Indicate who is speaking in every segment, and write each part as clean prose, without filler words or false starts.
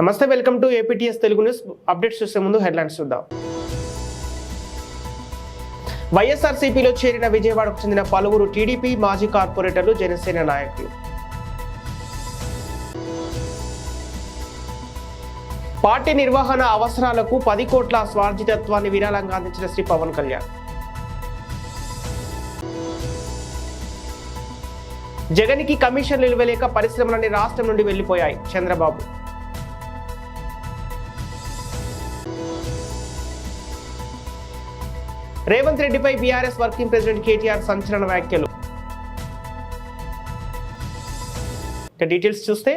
Speaker 1: నమస్తే, welcome to APTS Telugu news. Updates చూసే ముందు హెడ్లైన్స్ చూద్దాం. వైఎస్ఆర్సీపీలో చేరిన విజయవాడకు చెందిన పలువురు టీడీపీ మాజీ కార్పొరేటర్లు, జనసేన నాయకులు. పార్టీ నిర్వహణ అవసరాలకు 10 కోట్ల స్వార్జితత్వాన్ని విరాళంగా అందించిన శ్రీ పవన్ కళ్యాణ్. జగన్కి కమిషన్లు ఇవ్వలేక పరిశ్రమలన్నీ రాష్ట్రం నుండి వెళ్లిపోయాయి, చంద్రబాబు. రేవంత్ రెడ్డిపై బీఆర్ఎస్ వర్కింగ్ ప్రెసిడెంట్ కేటీఆర్ సంచలన వ్యాఖ్యలు. డీటెయిల్స్ చూస్తే,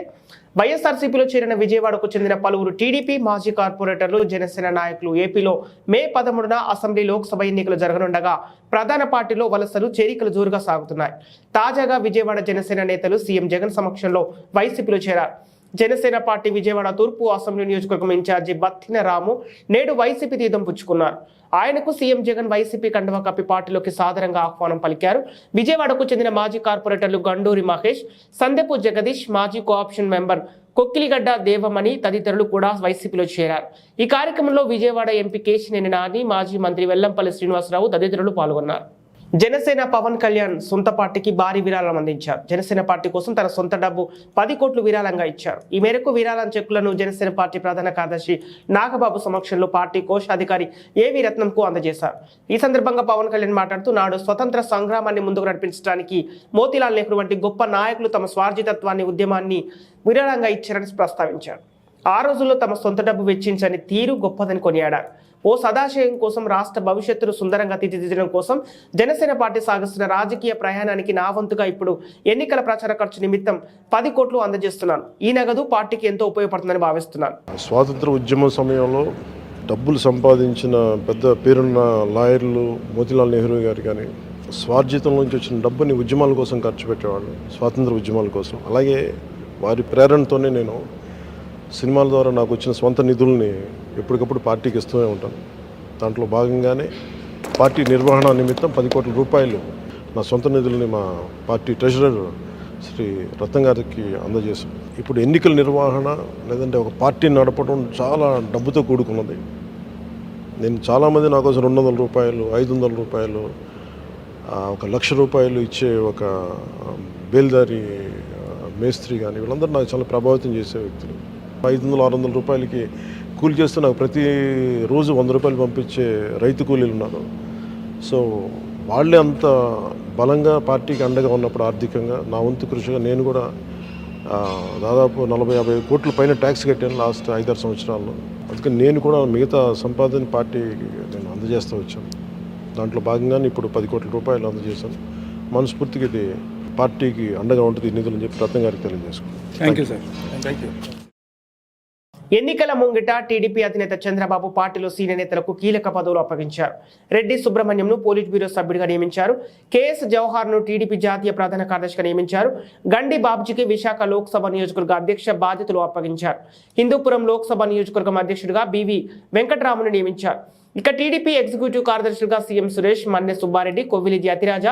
Speaker 1: వైఎస్ఆర్సీపీలో చేరిన విజయవాడకు చెందిన పలువురు టీడీపీ మాజీ కార్పొరేటర్లు, జనసేన నాయకులు ఏపీలో మే 13న అసెంబ్లీ, లోక్సభ ఎన్నికలు జరగనుండగా ప్రధాన పార్టీలో వలసలు, చేరికలు జోరుగా సాగుతున్నాయి. తాజాగా విజయవాడ జనసేన నేతలు సీఎం జగన్ సమక్షంలో వైసీపీలో చేరారు. జనసేన పార్టీ విజయవాడ తూర్పు అసెంబ్లీ నియోజకవర్గం ఇన్ఛార్జి బత్తిన రాము నేడు వైసీపీ తీర్థం పుచ్చుకున్నారు. ఆయనకు సీఎం జగన్ వైసీపీ కండువా కప్పి పార్టీలోకి సాదరంగా ఆహ్వానం పలికారు. విజయవాడకు చెందిన మాజీ కార్పొరేటర్లు గండూరి మహేష్, సందెపు జగదీష్, మాజీ కోఆప్షన్ మెంబర్ కొక్కిలిగడ్డ దేవమణి తదితరులు కూడా వైసీపీలో చేరారు. ఈ కార్యక్రమంలో విజయవాడ ఎంపీ కేశినేని నాని, మాజీ మంత్రి వెల్లంపల్లి శ్రీనివాసరావు తదితరులు పాల్గొన్నారు. జనసేన పవన్ కళ్యాణ్ సొంత పార్టీకి భారీ విరాళం అందించారు. జనసేన పార్టీ కోసం తన సొంత డబ్బు 10 కోట్లు విరాళంగా ఇచ్చారు. ఈ మేరకు విరాళం చెక్కులను జనసేన పార్టీ ప్రధాన కార్యదర్శి నాగబాబు సమక్షంలో పార్టీ కోశాధికారి ఏవి రత్నంకు అందజేశారు. ఈ సందర్భంగా పవన్ కళ్యాణ్ మాట్లాడుతూ, నాడు స్వతంత్ర సంగ్రామాన్ని ముందుకు నడిపించడానికి మోతీలాల్ నెహ్రూ వంటి గొప్ప నాయకులు తమ స్వార్జితత్వాన్ని, ఉద్యమాన్ని విరాళంగా ఇచ్చారని ప్రస్తావించారు. ఆ రోజుల్లో తమ సొంత డబ్బు వెచ్చించని తీరు గొప్పదని కొనియాడారు. ఓ సదాశయం కోసం, రాష్ట్ర భవిష్యత్తును సుందరంగా తీర్చిదిద్దడం కోసం జనసేన పార్టీ సాగిస్తున్న రాజకీయ ప్రయాణానికి నా వంతుగా ఇప్పుడు ఎన్నికల ప్రచార ఖర్చు నిమిత్తం 10 కోట్లు అందజేస్తున్నాను. ఈ నగదు పార్టీకి ఎంతో ఉపయోగపడుతుందని భావిస్తున్నాను.
Speaker 2: స్వాతంత్ర ఉద్యమ సమయంలో డబ్బులు సంపాదించిన పెద్ద పేరున్న లాయర్లు మోతీలాల్ నెహ్రూ గారు కానీ స్వార్జితం నుంచి వచ్చిన డబ్బుని ఉద్యమాల కోసం ఖర్చు పెట్టేవాళ్ళు, స్వాతంత్ర ఉద్యమాల కోసం. అలాగే వారి ప్రేరణతోనే నేను సినిమాల ద్వారా నాకు వచ్చిన స్వంత నిధుల్ని ఎప్పటికప్పుడు పార్టీకి ఇస్తూనే ఉంటాను. దాంట్లో భాగంగానే పార్టీ నిర్వహణ నిమిత్తం 10 కోట్ల రూపాయలు నా సొంత నిధుల్ని మా పార్టీ ట్రెజరర్ శ్రీ రత్నం గారికి అందజేశాం. ఇప్పుడు ఎన్నికల నిర్వహణ లేదంటే ఒక పార్టీని నడపడం చాలా డబ్బుతో కూడుకున్నది. నేను చాలామంది నా కోసం 200 రూపాయలు, 500 రూపాయలు, 1 లక్ష రూపాయలు ఇచ్చే ఒక బేల్దారి మేస్త్రి కానీ వీళ్ళందరూ నాకు చాలా ప్రభావితం చేసే వ్యక్తులు. 500-600 రూపాయలకి కూలి చేస్తూ నాకు ప్రతిరోజు 100 రూపాయలు పంపించే రైతు కూలీలు ఉన్నారు. సో వాళ్ళే అంత బలంగా పార్టీకి అండగా ఉన్నప్పుడు ఆర్థికంగా నా వంతు కృషిగా నేను కూడా దాదాపు 40-50 కోట్ల పైన ట్యాక్స్ కట్టాను లాస్ట్ 5-6 సంవత్సరాల్లో. అందుకని నేను కూడా మిగతా సంపాదన పార్టీకి నేను అందజేస్తూ వచ్చాను. దాంట్లో భాగంగానే ఇప్పుడు 10 కోట్ల రూపాయలు అందజేశాను. మనస్ఫూర్తిగా ఇది పార్టీకి అండగా ఉంటుంది ఈ నిధులు అని చెప్పి రత్నం గారికి తెలియజేసుకున్నాను.
Speaker 3: Thank you sir. Thank you.
Speaker 1: ఎన్నికల ముంగిట టీడీపీ అధినేత చంద్రబాబు పార్టీలో సీనియర్ నేతలకు కీలక పదవులు అప్పగించారు. రెడ్డి సుబ్రహ్మణ్యంను పోలిట్ బ్యూరో సభ్యుడిగా నియమించారు. కేఎస్ జవహర్ను టీడీపీ జాతీయ ప్రధాన కార్యదర్శిగా నియమించారు. గండి బాబ్జీకి విశాఖ లోక్సభ నియోజకవర్గ అధ్యక్ష బాధ్యతలు అప్పగించారు. హిందూపురం లోక్సభ నియోజకవర్గం అధ్యక్షుడిగా బివి వెంకటరామును నియమించారు. ఇక టీడీపీ ఎగ్జిక్యూటివ్ కార్యదర్శులుగా సీఎం సురేష్, మన్నె సుబ్బారెడ్డి, కొవ్విలి అతిరాజ,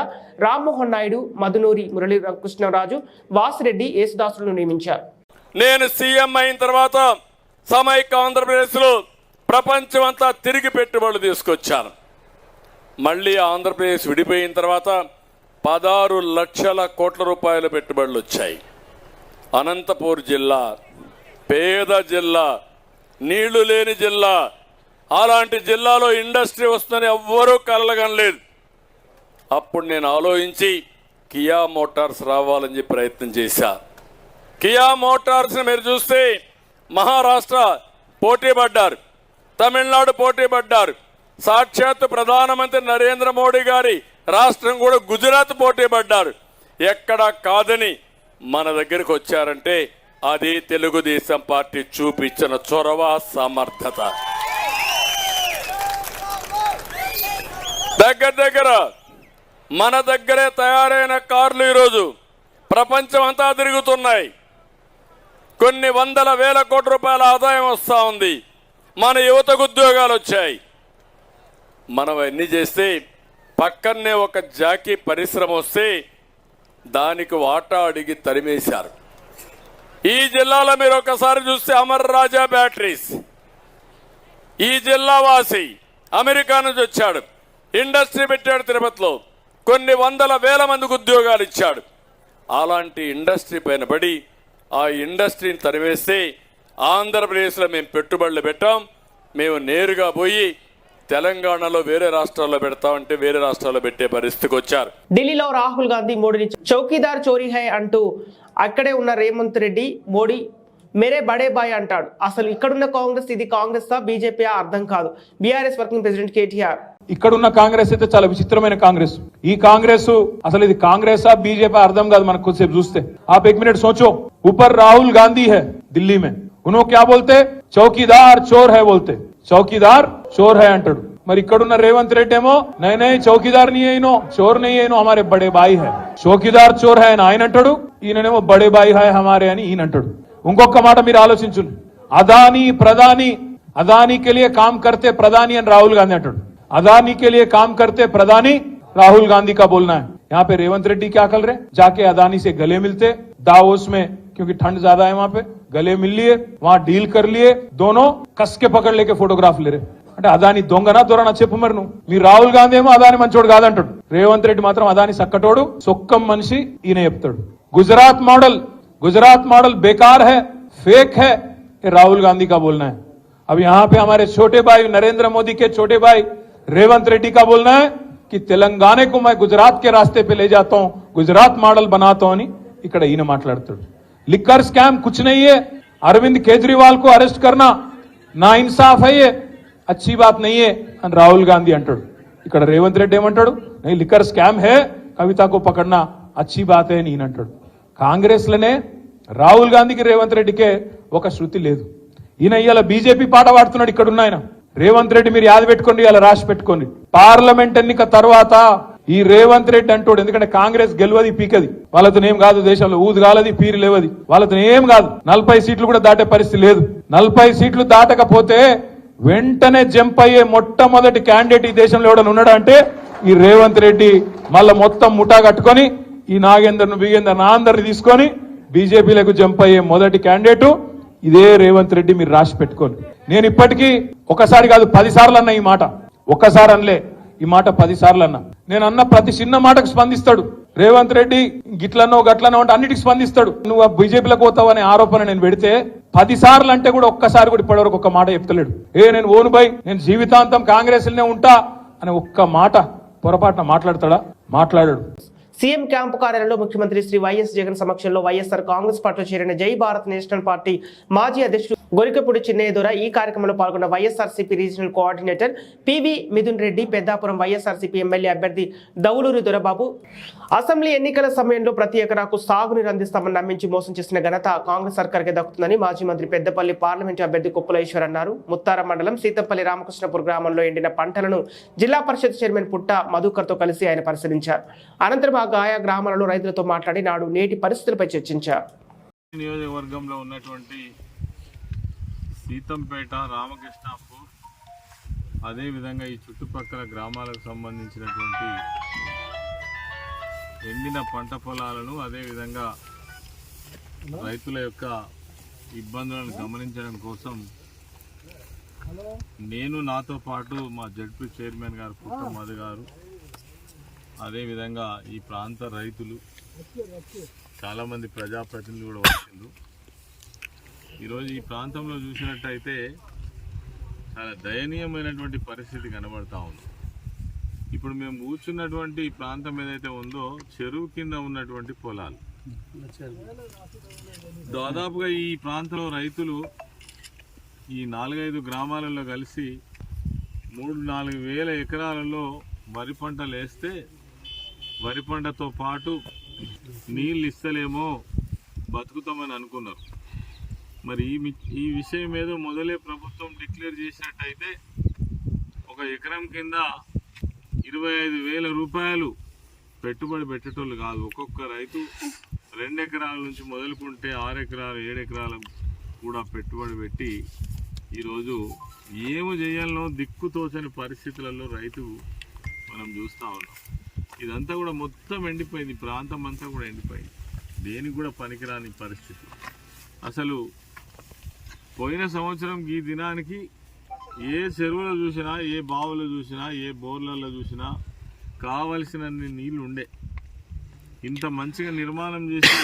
Speaker 1: రామ్మోహన్ నాయుడు, మధునూరి మురళీ కృష్ణరాజు, వాసిరెడ్డి, యేసుదాసులను నియమించారు.
Speaker 4: నేను సీఎం అయిన తర్వాత సమైక్య ఆంధ్రప్రదేశ్లో ప్రపంచం అంతా తిరిగి పెట్టుబడులు తీసుకొచ్చాను. మళ్ళీ ఆంధ్రప్రదేశ్ విడిపోయిన తర్వాత 16 లక్షల కోట్ల రూపాయల పెట్టుబడులు వచ్చాయి. అనంతపూర్ జిల్లా పేద జిల్లా, నీళ్లు లేని జిల్లా, అలాంటి జిల్లాలో ఇండస్ట్రీ వస్తుందని ఎవ్వరూ కలగనలేదు. అప్పుడు నేను ఆలోచించి కియా మోటార్స్ రావాలని చెప్పి ప్రయత్నం చేశా. కియా మోటార్స్ని మీరు చూస్తే మహారాష్ట్ర పోటీ పడ్డారు, తమిళనాడు పోటీ పడ్డారు, సాక్షాత్ ప్రధానమంత్రి నరేంద్ర మోడీ గారి రాష్ట్రం కూడా గుజరాత్ పోటీ పడ్డారు. ఎక్కడా కాదని మన దగ్గరికి వచ్చారంటే అది తెలుగుదేశం పార్టీ చూపించిన చొరవ, సమర్థత. దగ్గర మన దగ్గరే తయారైన కార్లు ఈరోజు ప్రపంచం అంతా తిరుగుతున్నాయి. కొన్ని 100,000 కోట్ల రూపాయల ఆదాయం వస్తూ ఉంది. మన యువతకు ఉద్యోగాలు వచ్చాయి. మనం అన్నీ చేస్తే పక్కనే ఒక జాకీ పరిశ్రమ వస్తే దానికి వాటా అడిగి తరిమేశారు. ఈ జిల్లాలో మీరు ఒకసారి చూస్తే అమర్ రాజా బ్యాటరీస్, ఈ జిల్లా వాసి అమెరికా నుంచి వచ్చాడు, ఇండస్ట్రీ పెట్టాడు తిరుపతిలో, కొన్ని వందల వేల మందికి ఉద్యోగాలు ఇచ్చాడు. అలాంటి ఇండస్ట్రీ పైన పడి ఆ ఇండస్ట్రీని తరివేస్తే ఆంధ్రప్రదేశ్లో మేము పెట్టుబడులు పెట్టాం. మేము నేరుగా పోయి తెలంగాణలో వేరే రాష్ట్రాల్లో పెడతామంటే వేరే రాష్ట్రాల్లో పెట్టే పరిస్థితికి వచ్చారు.
Speaker 1: ఢిల్లీలో రాహుల్ గాంధీ మోడీని చౌకీదార్ చోరీ హై అంటూ అక్కడే ఉన్న రేవంత్ రెడ్డి మోడీ మేరే బడే బాయ్ అంటాడు. అసలు ఇక్కడున్న కాంగ్రెస్ ఇది కాంగ్రెస్ బీజేపీ అర్థం కాదు. బీఆర్ఎస్ వర్కింగ్ ప్రెసిడెంట్ కేటీఆర్
Speaker 3: ఇక్కడున్న కాంగ్రెస్ అయితే చాలా విచిత్రమైన కాంగ్రెస్. ఈ కాంగ్రెస్ అసలు ఇది కాంగ్రెస్ బీజేపీ అర్థం కాదు మనకు కొద్దిసేపు చూస్తే. आप एक मिनट सोचो, ऊपर राहुल गांधी है दिल्ली में, उन्होंने क्या बोलते, चौकीदार चोर है बोलते, चौकीदार चोर है अंटाడు. మరి ఇక్కడున్న రేవంత్ రెడ్డి ఏమో నై చౌకీదార్ నీ అయినో చోర్ నీ అయినో హమారే బడే బాయి హై, చౌకీదార్ చోర్ హై అని ఆయన అంటాడు, ఈయననేమో బడే బాయి హై హమారే అని ఈయన అంటాడు. ఇంకొక మాట మీరు ఆలోచించండి, అదానీ ప్రధాని, అదానీ के लिए काम करते प्रधानी అని రాహుల్ గాంధీ అంటాడు. अदानी के लिए काम करते प्रधानी राहुल गांधी का बोलना है. यहाँ पे रेवंत रेड्डी क्या कर रहे, जाके अदानी से गले मिलते दावोस में, क्योंकि ठंड ज्यादा है वहां पे, गले मिल लिए, वहां डील कर लिए, दोनों कस के पकड़ लेके फोटोग्राफ ले रहे. అంటే అదాని దొంగనా దొరనా చెప్పు మరి నువ్వు. మీ రాహుల్ గాంధీ ఏమో అదాని మంచోడు కాదంటాడు, రేవంత్ రెడ్డి మాత్రం అదాని సక్కటోడు సొక్కం మనిషి ఈయన చెప్తాడు. गुजरात मॉडल बेकार है, फेक है, ये राहुल गांधी का बोलना है. अब यहाँ पे हमारे छोटे भाई नरेंद्र मोदी के छोटे भाई रेवंत रेड्डी का बोलना है कि तेलंगाना को मैं गुजरात के रास्ते पे ले जाता हूं, गुजरात मॉडल बनाता हूं. ఇక్కడ ఈయన మాట్లాడుతాడు. लिक्कर स्कैम कुछ नहीं है, अरविंद केजरीवाल को अरेस्ट करना ना इंसाफ है, ये अच्छी बात नहीं है అని రాహుల్ గాంధీ అంటాడు. ఇక్కడ రేవంత్ రెడ్డి ఏమంటాడు, नहीं लिक्कर स्कैम है, कविता को पकड़ना अच्छी बात है అని ఈయన అంటాడు. కాంగ్రెస్ లోనే రాహుల్ గాంధీకి రేవంత్ రెడ్డికే ఒక శృతి లేదు. ఈయన ఇవాళ బీజేపీ పాట పాడుతున్నాడు. ఇక్కడ ఉన్న ఆయన రేవంత్ రెడ్డి మీరు యాద పెట్టుకోండి, ఇలా రాసి పెట్టుకోండి, పార్లమెంట్ ఎన్నిక తర్వాత ఈ రేవంత్ రెడ్డి అంటాడు, ఎందుకంటే కాంగ్రెస్ గెలవది పీకది, వాళ్ళతో ఏం కాదు, దేశంలో ఊదు కాలది పీరు లేవది, వాళ్ళతో ఏం కాదు, 40 సీట్లు కూడా దాటే పరిస్థితి లేదు. 40 సీట్లు దాటకపోతే వెంటనే జంప్ అయ్యే మొట్టమొదటి క్యాండిడేట్ ఈ దేశంలో ఎవడన్నా ఉన్నాడా అంటే ఈ రేవంత్ రెడ్డి. మళ్ళా మొత్తం ముఠా కట్టుకొని ఈ నాగేందర్ను బిగేందర్ అందరిని తీసుకొని బీజేపీలకు జంప్ అయ్యే మొదటి క్యాండిడేట్ ఇదే రేవంత్ రెడ్డి. మీరు రాసి పెట్టుకోండి. నేను ఇప్పటికీ ఒకసారి కాదు 10 సార్లు అన్నా ఈ మాట, ఒక్కసారి అనలే ఈ మాట 10 సార్లు అన్నా. నేను అన్న ప్రతి చిన్న మాటకు స్పందిస్తాడు రేవంత్ రెడ్డి. గిట్లనో గట్లనో అంటే అన్నిటికి స్పందిస్తాడు. నువ్వు బీజేపీలకు పోతావు అనే ఆరోపణ నేను పెడితే 10 సార్లు అంటే కూడా ఒక్కసారి కూడా ఇప్పటివరకు ఒక్క మాట చెప్తలేడు. నేను ఓను బై, నేను జీవితాంతం కాంగ్రెస్ లోనే ఉంటా అని ఒక్క మాట పొరపాటున మాట్లాడతాడా? మాట్లాడాడు.
Speaker 1: సీఎం క్యాంపు కార్యాలయంలో ముఖ్యమంత్రి శ్రీ వైఎస్ జగన్ సమక్షంలో వైఎస్ఆర్ కాంగ్రెస్ పార్టీలో చేరిన జై భారత్ నేషనల్ పార్టీ మాజీ అధ్యక్షుడు గొరికపూడి చిన్నయ్య దొర, ఈ కార్యక్రమంలో పాల్గొన్న YSRCP regional coordinator PV Mithun Reddy, Peddapuram YSRCP MLA అభ్యర్థి దౌలూరి దొరబాబు. అసెంబ్లీ ఎన్నికల సమయంలో ప్రతి ఎకరాకు సాగునీరు అందిస్తామని నమ్మించి మోసం చేసిన ఘనత కాంగ్రెస్ సర్కార్కే దక్కుతుందని మాజీ మంత్రి పెద్దపల్లి పార్లమెంటు అభ్యర్థి కుప్పల ఈశ్వర్ అన్నారు. ముత్తారం మండలం సీతంపల్లి రామకృష్ణపూర్ గ్రామంలో ఎండిన పంటలను జిల్లా పరిషత్ చైర్మన్ పుట్ట మధుకర్తో కలిసి ఆయన పరిశీలించారు. అనంతరం ఆయా గ్రామాలలో రైతులతో మాట్లాడి నాడు నేటి పరిస్థితులపై చర్చించారు.
Speaker 5: నియోజకవర్గంలో ఉన్నటువంటి సీతంపేట, రామకృష్ణాపూర్, అదేవిధంగా ఈ చుట్టుపక్కల గ్రామాలకు సంబంధించినటువంటి ఎండిన పంట పొలాలను, అదేవిధంగా రైతుల యొక్క ఇబ్బందులను గమనించడం కోసం నేను, నాతో పాటు మా జడ్పీ చైర్మన్ గారు పుట్ట మధు గారు, అదేవిధంగా ఈ ప్రాంత రైతులు, చాలామంది ప్రజాప్రతినిధులు కూడా వచ్చిండ్రు. ఈరోజు ఈ ప్రాంతంలో చూసినట్టయితే చాలా దయనీయమైనటువంటి పరిస్థితి కనబడతా ఉంది. ఇప్పుడు మేము కూర్చున్నటువంటి ఈ ప్రాంతం ఏదైతే ఉందో చెరువు కింద ఉన్నటువంటి పొలాలు. దాదాపుగా ఈ ప్రాంతంలో రైతులు ఈ 4-5 గ్రామాలలో కలిసి 3-4 వేల ఎకరాలలో వరి పంటలు వేస్తే వరి పంటతో పాటు నీళ్ళు ఇస్తలేమో బతుకుతామని అనుకున్నారు. మరి ఈ విషయం ఏదో మొదలే ప్రభుత్వం డిక్లేర్ చేసినట్టయితే ఒక ఎకరం కింద 25,000 రూపాయలు పెట్టుబడి పెట్టేటోళ్ళు కాదు. ఒక్కొక్క రైతు 2 ఎకరాల నుంచి మొదలుకుంటే 6 ఎకరాలు 7 ఎకరాలు కూడా పెట్టుబడి పెట్టి ఈరోజు ఏమి చేయాలనో దిక్కుతోచని పరిస్థితులలో రైతు మనం చూస్తూ ఉన్నాం. ఇదంతా కూడా మొత్తం ఎండిపోయింది, ప్రాంతం అంతా కూడా ఎండిపోయింది, దేనికి కూడా పనికిరాని పరిస్థితి. అసలు పోయిన సంవత్సరం ఈ దినానికి ఏ చెరువులో చూసినా, ఏ బావులో చూసినా, ఏ బోర్లలో చూసినా కావలసినన్ని నీళ్లు ఉండే. ఇంత మంచిగా నిర్మాణం చేసి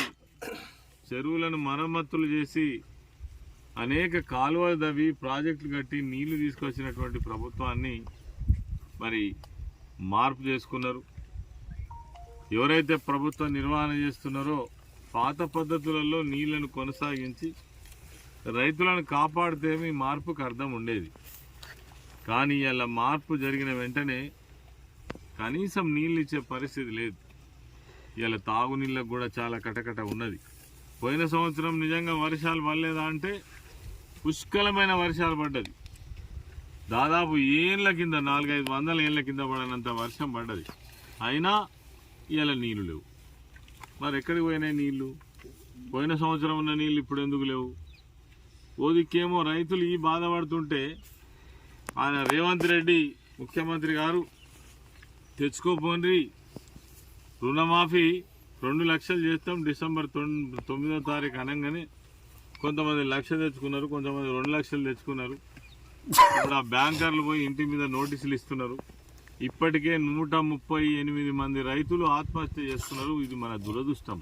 Speaker 5: చెరువులను మరమ్మతులు చేసి అనేక కాలువలు దవ్వి ప్రాజెక్టులు కట్టి నీళ్లు తీసుకొచ్చినటువంటి ప్రభుత్వాన్ని మరి మార్పు చేసుకున్నారు. ఎవరైతే ప్రభుత్వ నిర్వహణ చేస్తున్నారో పాత పద్ధతులలో నీళ్లను కొనసాగించి రైతులను కాపాడితే మీ మార్పుకు అర్థం ఉండేది. కానీ ఇలా మార్పు జరిగిన వెంటనే కనీసం నీళ్ళు ఇచ్చే పరిస్థితి లేదు. ఇలా తాగునీళ్ళకు కూడా చాలా కటకట ఉన్నది. పోయిన సంవత్సరం నిజంగా వర్షాలు పడలేదా అంటే పుష్కలమైన వర్షాలు పడ్డది. దాదాపు ఏళ్ళ కింద 400-500 ఏళ్ళ కింద పడినంత వర్షం పడ్డది. అయినా ఇలా నీళ్ళు లేవు. మరి ఎక్కడికి పోయినాయి నీళ్ళు? పోయిన సంవత్సరం ఉన్న నీళ్ళు ఇప్పుడు ఎందుకు లేవు? ఓదికేమో రైతులు ఈ బాధపడుతుంటే ఆయన రేవంత్ రెడ్డి ముఖ్యమంత్రి గారు తెచ్చుకోపోండి, రుణమాఫీ 2 లక్షలు చేస్తాం డిసెంబర్ 9వ తారీఖు అనగానే కొంతమంది 1 లక్ష తెచ్చుకున్నారు, కొంతమంది 2 లక్షలు తెచ్చుకున్నారు. ఇప్పుడు ఆ బ్యాంకర్లు పోయి ఇంటి మీద నోటీసులు ఇస్తున్నారు. ఇప్పటికే 138 మంది రైతులు ఆత్మహత్య చేస్తున్నారు. ఇది మన దురదృష్టం.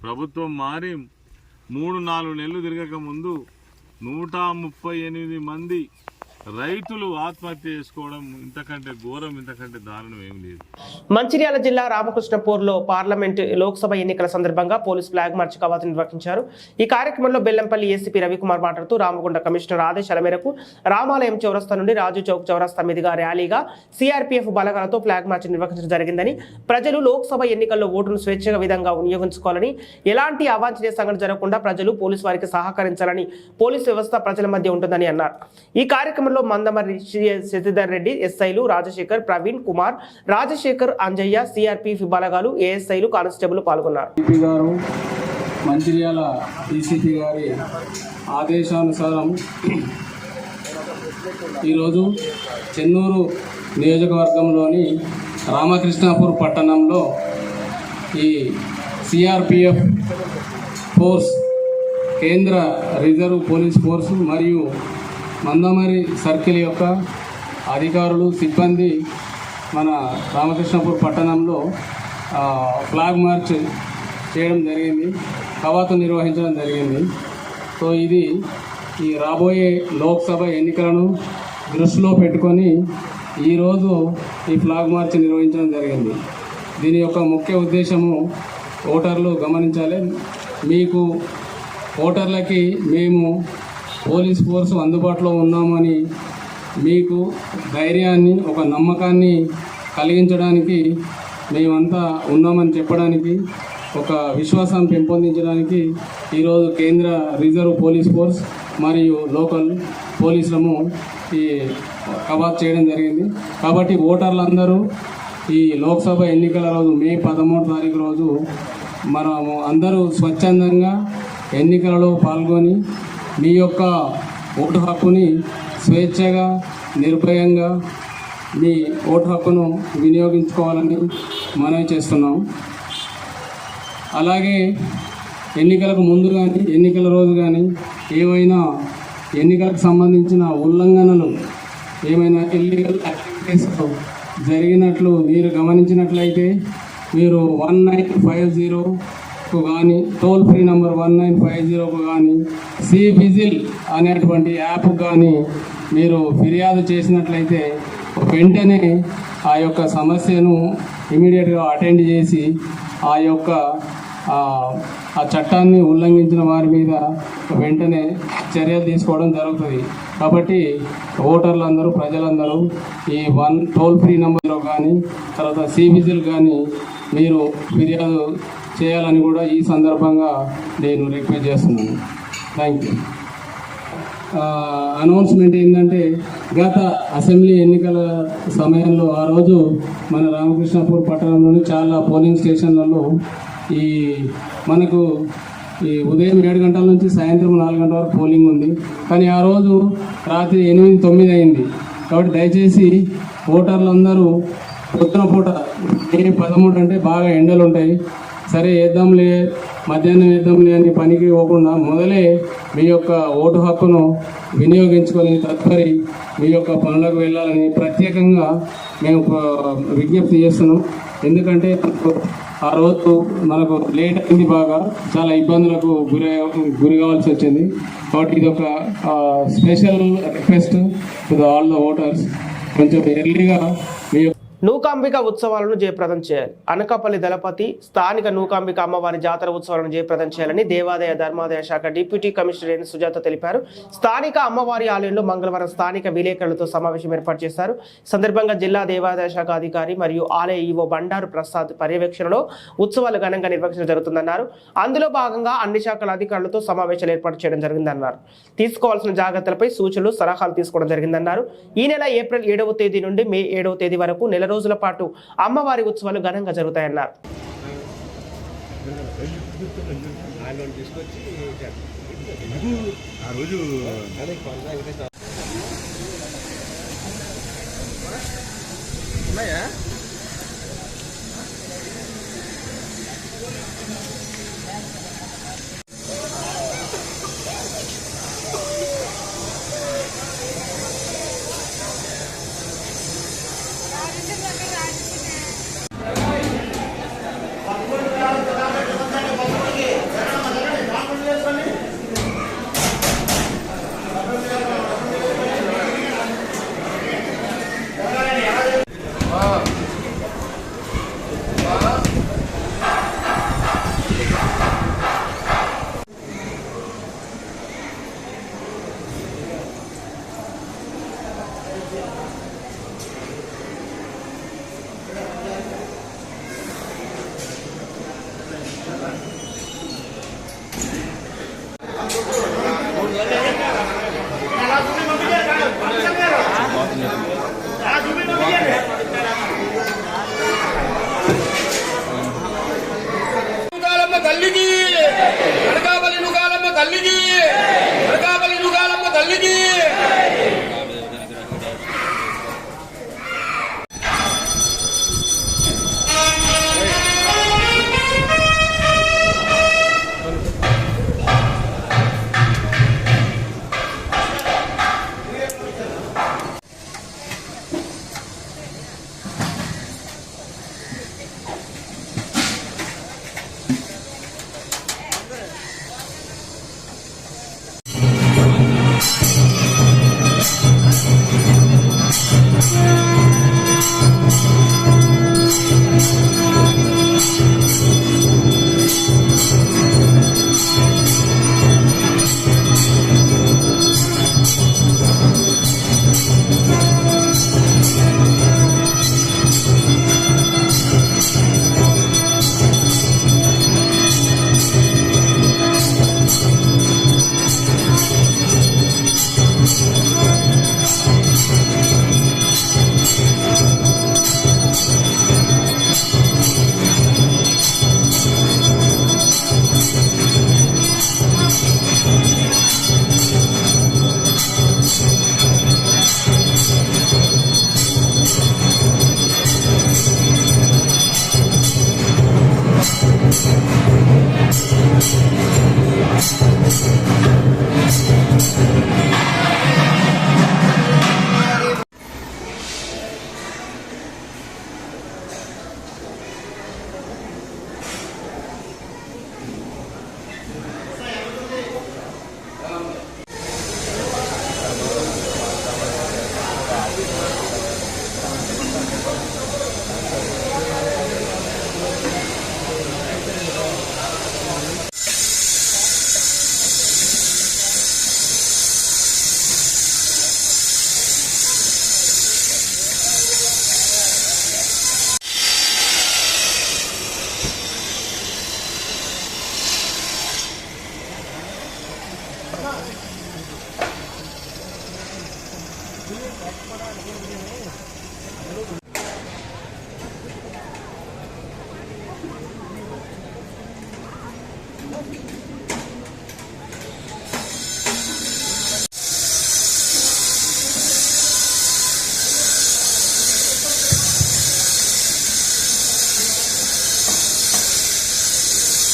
Speaker 5: ప్రభుత్వం మారి 3-4 నెలలు తిరగక ముందు 138 మంది రైతులు ఆత్మహత్య చేసుకోవడం ఇంతకంటే ఘోరం, ఇంతకంటే దారుణం ఏమి లేదు.
Speaker 1: మంచిర్యాల జిల్లా రామకృష్ణపూర్లో పార్లమెంట్ లోక్సభ ఎన్నికల సందర్భంగా పోలీస్ ఫ్లాగ్ మార్చ్ కవాతు నిర్వహించారు. ఈ కార్యక్రమంలో బెల్లంపల్లి ఏసీపీ రవికుమార్ మాట్లాడుతూ రామగుండ కమిషనర్ ఆదేశాల మేరకు రామాలయం చౌరస్తా నుండి రాజు చౌక్ చౌరస్తా మీదుగా ర్యాలీగా సిఆర్పీఎఫ్ బలగాలతో ఫ్లాగ్ మార్చ్ నిర్వహించడం జరిగిందని, ప్రజలు లోక్సభ ఎన్నికల్లో ఓటును స్వేచ్ఛగా విధంగా వినియోగించుకోవాలని, ఎలాంటి అవాంఛనీయ సంఘటన జరగకుండా ప్రజలు పోలీసు వారికి సహకరించాలని పోలీసు వ్యవస్థ ప్రజల మధ్య ఉంటుందని అన్నారు. ఈ కార్యక్రమంలో మందమరి శశిధర్ రెడ్డి, ఎస్ఐలు రాజశేఖర్, ప్రవీణ్ కుమార్, రాజశేఖర్, అంజయ్య, సిఆర్పీఎఫ్ బలగాలు, ఏఎస్ఐలు, కానిస్టేబుల్ పాల్గొన్నారు.
Speaker 6: మంచిర్యాల డీసీపీ గారి ఆదేశానుసారం ఈరోజు చెన్నూరు నియోజకవర్గంలోని రామకృష్ణాపూర్ పట్టణంలో ఈ సిఆర్పిఎఫ్ ఫోర్స్, కేంద్ర రిజర్వ్ పోలీస్ ఫోర్సు మరియు మందమరి సర్కిల్ యొక్క అధికారులు, సిబ్బంది మన రామకృష్ణపూర్ పట్టణంలో ఫ్లాగ్ మార్చ్ చేయడం జరిగింది, కవాతు నిర్వహించడం జరిగింది. సో ఇది ఈ రాబోయే లోక్సభ ఎన్నికలను దృష్టిలో పెట్టుకొని ఈరోజు ఈ ఫ్లాగ్ మార్చ్ నిర్వహించడం జరిగింది. దీని యొక్క ముఖ్య ఉద్దేశము ఓటర్లు గమనించాలి. మీకు ఓటర్లకి మేము పోలీస్ ఫోర్సు అందుబాటులో ఉన్నామని మీకు ధైర్యాన్ని, ఒక నమ్మకాన్ని కలిగించడానికి, మేమంతా ఉన్నామని చెప్పడానికి, ఒక విశ్వాసం పెంపొందించడానికి ఈరోజు కేంద్ర రిజర్వ్ పోలీస్ ఫోర్స్ మరియు లోకల్ పోలీసులము ఈ కవాతు చేయడం జరిగింది. కాబట్టి ఓటర్లందరూ ఈ లోక్సభ ఎన్నికల రోజు మే 13వ తారీఖు రోజు మనము అందరూ స్వచ్ఛందంగా ఎన్నికలలో పాల్గొని మీ యొక్క ఓటు హక్కుని స్వేచ్ఛగా, నిర్భయంగా మీ ఓటు హక్కును వినియోగించుకోవాలని మనవి చేస్తున్నాం. అలాగే ఎన్నికలకు ముందు కానీ, ఎన్నికల రోజు కానీ ఏవైనా ఎన్నికలకు సంబంధించిన ఉల్లంఘనలు, ఏమైనా ఇల్లీగల్ యాక్టివిటీస్ జరిగినట్లు మీరు గమనించినట్లయితే మీరు 1950కు కానీ, టోల్ ఫ్రీ నంబర్ 1950కు కానీ, సి విజిల్ అనేటువంటి యాప్ కానీ మీరు ఫిర్యాదు చేసినట్లయితే వెంటనే ఆ యొక్క సమస్యను ఇమీడియట్గా అటెండ్ చేసి ఆ యొక్క ఆ చట్టాన్ని ఉల్లంఘించిన వారి మీద వెంటనే చర్యలు తీసుకోవడం జరుగుతుంది. కాబట్టి ఓటర్లందరూ, ప్రజలందరూ ఈ టోల్ ఫ్రీ నెంబర్ కానీ, తర్వాత సి విజిల్ కానీ మీరు ఫిర్యాదు చేయాలని కూడా ఈ సందర్భంగా నేను రిక్వెస్ట్ చేస్తున్నాను. Thank you. అనౌన్స్మెంట్ ఏంటంటే, గత అసెంబ్లీ ఎన్నికల సమయంలో ఆ రోజు మన రామకృష్ణపూర్ పట్టణంలోని చాలా పోలింగ్ స్టేషన్లలో మనకు ఈ ఉదయం 7 గంటల నుంచి సాయంత్రం 4 గంటల వరకు పోలింగ్ ఉంది. కానీ ఆ రోజు రాత్రి 8-9 అయింది. కాబట్టి దయచేసి ఓటర్లందరూ పొద్దున పూట మే 13 అంటే బాగా ఎండలు ఉంటాయి, సరే వేద్దాంలే మధ్యాహ్నం యుద్ధంలో అని పనికి పోకుండా మొదలే మీ యొక్క ఓటు హక్కును వినియోగించుకొని తదుపరి మీ యొక్క పనులకు వెళ్ళాలని ప్రత్యేకంగా మేము విజ్ఞప్తి చేస్తున్నాం. ఎందుకంటే ఆ రోజు మనకు లేట్ అయింది, బాగా చాలా ఇబ్బందులకు గురి కావాల్సి వచ్చింది. కాబట్టి ఇది ఒక special request to all the voters, కొంచెం ఎర్లీగా మీ
Speaker 1: నూకాంబిక ఉత్సవాలను జయప్రదం చేయాలి. అనకాపల్లి దళపతి స్థానిక నూకాంబిక అమ్మవారి జాతర ఉత్సవాలను జయప్రదం చేయాలని దేవాదాయ ధర్మాదాయ శాఖ డిప్యూటీ కమిషనర్ ఎన్ సుజాత తెలిపారు. స్థానిక అమ్మవారి ఆలయంలో మంగళవారం స్థానిక విలేకరులతో సమావేశం ఏర్పాటు చేశారు. సందర్భంగా జిల్లా దేవాదాయ శాఖ అధికారి మరియు ఆలయ ఈవో బండారు ప్రసాద్ పర్యవేక్షణలో ఉత్సవాలు ఘనంగా నిర్వహించడం జరుగుతుందన్నారు. అందులో భాగంగా అన్ని శాఖల అధికారులతో సమావేశాలు ఏర్పాటు చేయడం జరిగిందన్నారు. తీసుకోవాల్సిన జాగ్రత్తలపై సూచనలు సలహాలు తీసుకోవడం జరిగిందన్నారు. ఈ నెల ఏప్రిల్ 7వ తేదీ నుండి మే 7వ తేదీ వరకు నెల రోజుల పాటు అమ్మవారి ఉత్సవాలు ఘనంగా జరుగుతాయన్నారు.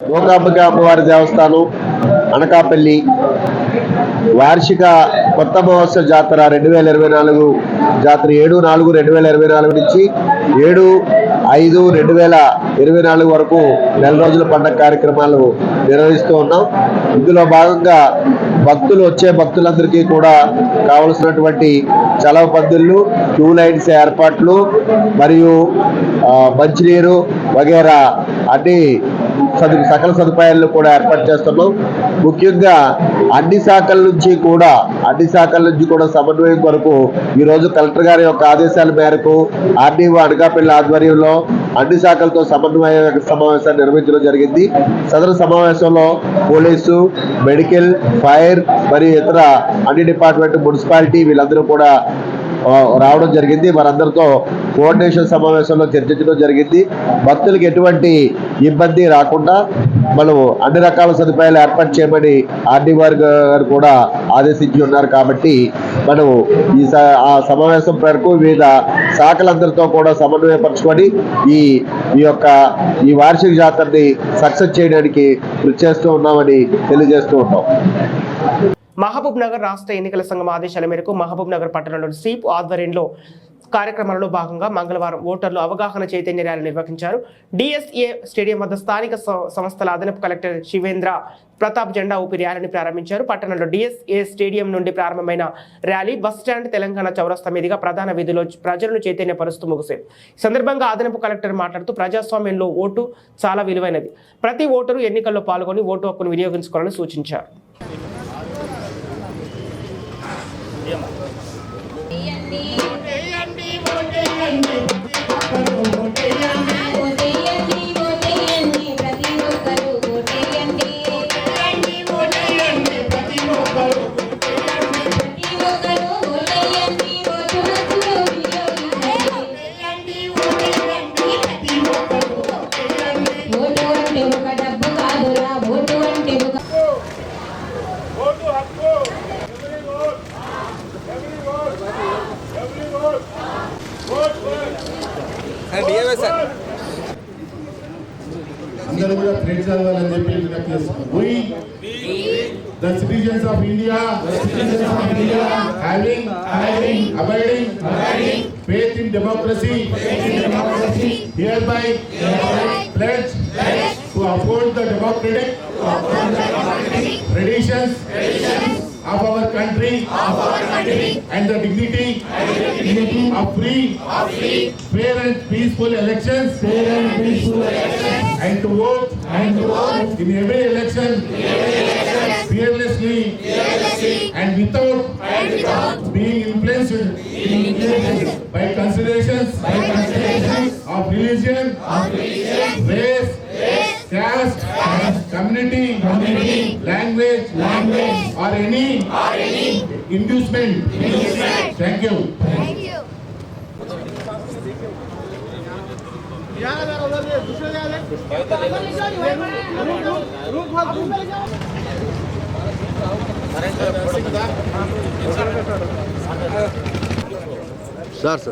Speaker 7: మూకాంబిక అమ్మవారి దేవస్థానం అనకాపల్లి వార్షిక కొత్త మహోత్సవ జాతర 2024 జాతర 7/4/2024 నుంచి 7/5/2024 వరకు నెల రోజుల పండుగ కార్యక్రమాలు నిర్వహిస్తూ ఉన్నాం. ఇందులో భాగంగా వచ్చే భక్తులందరికీ కూడా కావలసినటువంటి చలవ పందిళ్ళు, క్యూ లైన్స్ ఏర్పాట్లు మరియు మంచినీరు వగేరా అన్ని సకల సదుపాయాలను కూడా ఏర్పాటు చేస్తున్నాం. ముఖ్యంగా అన్ని శాఖల నుంచి కూడా సమన్వయం కొరకు ఈరోజు కలెక్టర్ గారి యొక్క ఆదేశాల మేరకు ఆర్డీఓ అనకాపల్లి ఆధ్వర్యంలో అన్ని శాఖలతో సమన్వయ సమావేశాన్ని నిర్వహించడం జరిగింది. సదరు సమావేశంలో పోలీసు, మెడికల్, ఫైర్ మరియు ఇతర అన్ని డిపార్ట్మెంట్, మున్సిపాలిటీ వీళ్ళందరూ కూడా రావడం జరిగింది. వారందరితో కోఆర్డినేషన్ సమావేశంలో చర్చించడం జరిగింది. భక్తులకు ఎటువంటి ఇబ్బంది రాకుండా మనం అన్ని రకాల సదుపాయాలు ఏర్పాటు చేయమని ఆర్డీఓ గారు కూడా ఆదేశించి ఉన్నారు. కాబట్టి మనం ఆ సమావేశం మేరకు వివిధ శాఖలందరితో కూడా సమన్వయపరచుకొని ఈ వార్షిక జాతరని సక్సెస్ చేయడానికి కృషి చేస్తూ ఉన్నామని తెలియజేస్తూ ఉంటాం.
Speaker 1: మహబూబ్ నగర్ రాష్ట్ర ఎన్నికల సంఘం ఆదేశాల మేరకు మహబూబ్ నగర్ పట్టణంలోని స్వీప్ ఆధ్వర్యంలో కార్యక్రమాలలో భాగంగా మంగళవారం ఓటర్లు అవగాహన చైతన్య ర్యాలీ నిర్వహించారు. డిఎస్ఏ స్టేడియం వద్ద స్థానిక సంస్థల అదనపు కలెక్టర్ శివేంద్ర ప్రతాప్ జెండా ఊపి ర్యాలీని ప్రారంభించారు. పట్టణంలో డిఎస్ఏ స్టేడియం నుండి ప్రారంభమైన ర్యాలీ బస్టాండ్, తెలంగాణ చౌరస్తా మీదుగా ప్రధాన వీధిలో ప్రజలను చైతన్యపరుస్తూ ముగిసింది. ఈ సందర్భంగా అదనపు కలెక్టర్ మాట్లాడుతూ ప్రజాస్వామ్యంలో ఓటు చాలా విలువైనది. ప్రతి ఓటరు ఎన్నికల్లో పాల్గొని ఓటు హక్కును వినియోగించుకోవాలని సూచించారు.
Speaker 8: అందరూ కూడా ఫ్రెండ్స్ అవ్వాలని చెప్పి the citizens of India having abiding faith in democracy hereby pledge to uphold the democratic traditions of our country and the dignity of free, fair and peaceful elections and to vote in every election fearlessly and without being influenced by considerations of religion, race, caste, community, language or any inducement. Thank you.
Speaker 2: Sir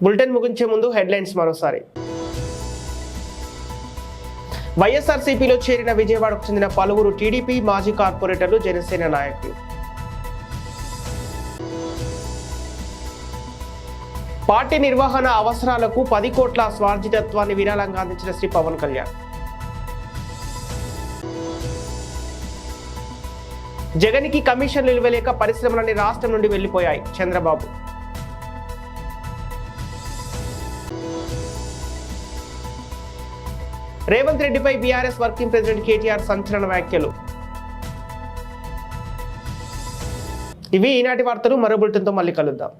Speaker 1: bulletin ముగించే ముందు headlines మరోసారి. వైఎస్ఆర్సీపీలో చేరిన విజయవాడకు చెందిన పలువురు TDP మాజీ కార్పొరేటర్లు, జనసేన నాయకులు. పార్టీ నిర్వహణ అవసరాలకు 10 కోట్ల స్వార్జితత్వాన్ని విరాళంగా అందించిన శ్రీ పవన్ కళ్యాణ్. జగన్కి కమిషన్లు ఇవ్వలేక పరిశ్రమలన్నీ రాష్ట్రం నుండి వెళ్లిపోయాయి, చంద్రబాబు. రేవంత్ రెడ్డిపై బీఆర్ఎస్ వర్కింగ్ ప్రెసిడెంట్ కేటీఆర్ సంచలన వ్యాఖ్యలు. ఇవి ఈనాటి వార్తలు. మరో బులెటిన్తో మళ్ళీ కలుద్దాం.